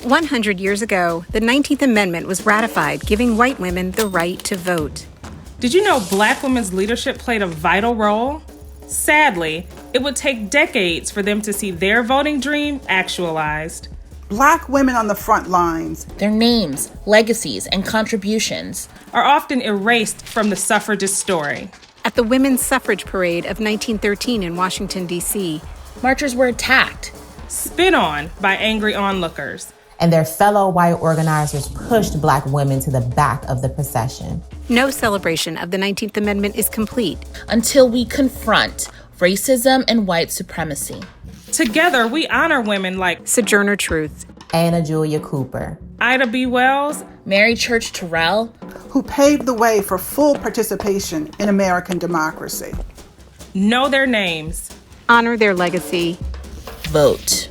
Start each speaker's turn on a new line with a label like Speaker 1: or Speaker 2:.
Speaker 1: 100 years ago, the 19th Amendment was ratified, giving white women the right to vote.
Speaker 2: Did you know Black women's leadership played a vital role? Sadly, it would take decades for them to see their voting dream actualized.
Speaker 3: Black women on the front lines,
Speaker 4: their names, legacies, and contributions
Speaker 2: are often erased from the suffragist story.
Speaker 1: At the Women's Suffrage Parade of 1913 in Washington, D.C.,
Speaker 4: marchers were attacked,
Speaker 2: spit on by angry onlookers,
Speaker 5: and their fellow white organizers pushed Black women to the back of the procession.
Speaker 1: No celebration of the 19th Amendment is complete
Speaker 4: until we confront racism and white supremacy.
Speaker 2: Together, we honor women like
Speaker 1: Sojourner Truth,
Speaker 5: Anna Julia Cooper,
Speaker 2: Ida B. Wells,
Speaker 4: Mary Church Terrell,
Speaker 3: who paved the way for full participation in American democracy.
Speaker 2: Know their names,
Speaker 1: honor their legacy,
Speaker 4: vote.